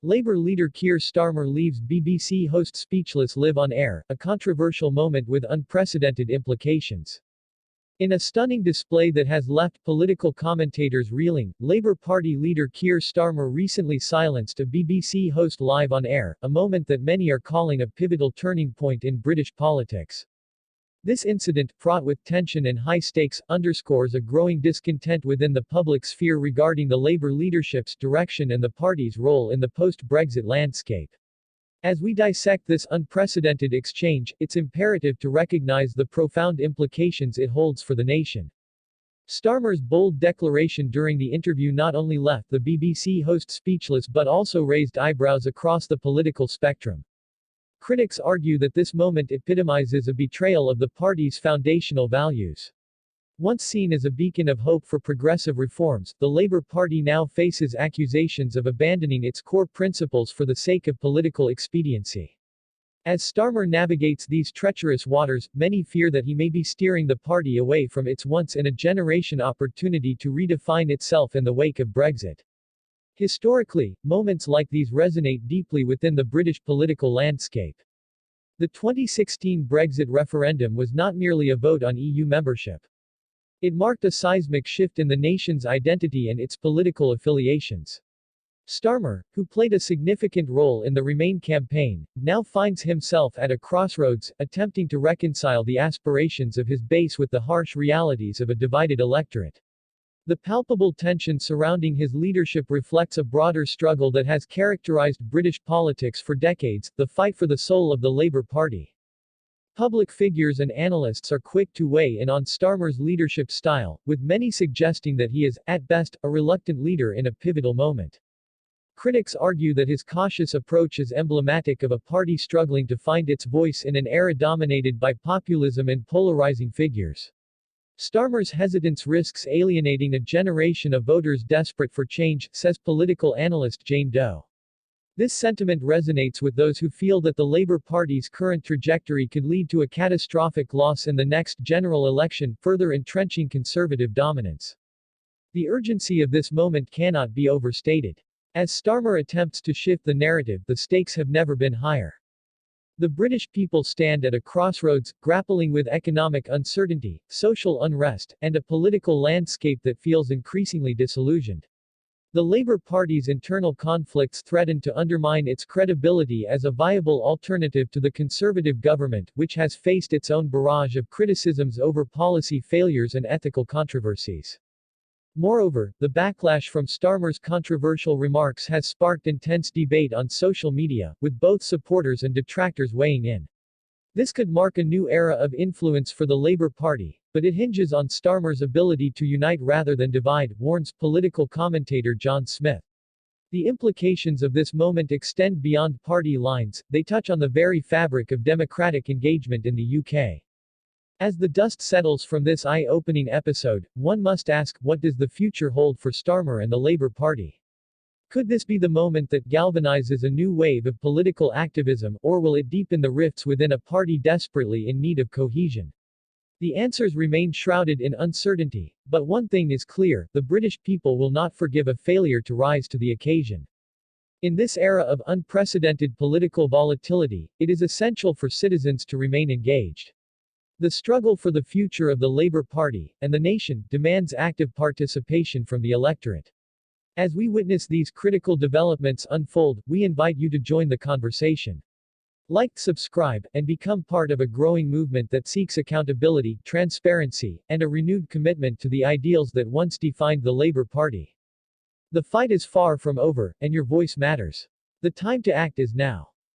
Labour leader Keir Starmer leaves BBC host speechless live on air, a controversial moment with unprecedented implications. In a stunning display that has left political commentators reeling, Labour Party leader Keir Starmer recently silenced a BBC host live on air, a moment that many are calling a pivotal turning point in British politics. This incident, fraught with tension and high stakes, underscores a growing discontent within the public sphere regarding the Labour leadership's direction and the party's role in the post-Brexit landscape. As we dissect this unprecedented exchange, it's imperative to recognize the profound implications it holds for the nation. Starmer's bold declaration during the interview not only left the BBC host speechless but also raised eyebrows across the political spectrum. Critics argue that this moment epitomizes a betrayal of the party's foundational values. Once seen as a beacon of hope for progressive reforms, the Labour Party now faces accusations of abandoning its core principles for the sake of political expediency. As Starmer navigates these treacherous waters, many fear that he may be steering the party away from its once-in-a-generation opportunity to redefine itself in the wake of Brexit. Historically, moments like these resonate deeply within the British political landscape. The 2016 Brexit referendum was not merely a vote on EU membership. It marked a seismic shift in the nation's identity and its political affiliations. Starmer, who played a significant role in the Remain campaign, now finds himself at a crossroads, attempting to reconcile the aspirations of his base with the harsh realities of a divided electorate. The palpable tension surrounding his leadership reflects a broader struggle that has characterized British politics for decades, the fight for the soul of the Labour Party. Public figures and analysts are quick to weigh in on Starmer's leadership style, with many suggesting that he is, at best, a reluctant leader in a pivotal moment. Critics argue that his cautious approach is emblematic of a party struggling to find its voice in an era dominated by populism and polarizing figures. Starmer's hesitance risks alienating a generation of voters desperate for change, says political analyst Jane Doe. This sentiment resonates with those who feel that the Labour Party's current trajectory could lead to a catastrophic loss in the next general election, further entrenching Conservative dominance. The urgency of this moment cannot be overstated. As Starmer attempts to shift the narrative, the stakes have never been higher. The British people stand at a crossroads, grappling with economic uncertainty, social unrest, and a political landscape that feels increasingly disillusioned. The Labour Party's internal conflicts threaten to undermine its credibility as a viable alternative to the Conservative government, which has faced its own barrage of criticisms over policy failures and ethical controversies. Moreover, the backlash from Starmer's controversial remarks has sparked intense debate on social media, with both supporters and detractors weighing in. This could mark a new era of influence for the Labour Party, but it hinges on Starmer's ability to unite rather than divide, warns political commentator John Smith. The implications of this moment extend beyond party lines, they touch on the very fabric of democratic engagement in the UK. As the dust settles from this eye-opening episode, one must ask, what does the future hold for Starmer and the Labour Party? Could this be the moment that galvanizes a new wave of political activism, or will it deepen the rifts within a party desperately in need of cohesion? The answers remain shrouded in uncertainty, but one thing is clear, the British people will not forgive a failure to rise to the occasion. In this era of unprecedented political volatility, it is essential for citizens to remain engaged. The struggle for the future of the Labour Party, and the nation, demands active participation from the electorate. As we witness these critical developments unfold, we invite you to join the conversation. Like, subscribe, and become part of a growing movement that seeks accountability, transparency, and a renewed commitment to the ideals that once defined the Labour Party. The fight is far from over, and your voice matters. The time to act is now.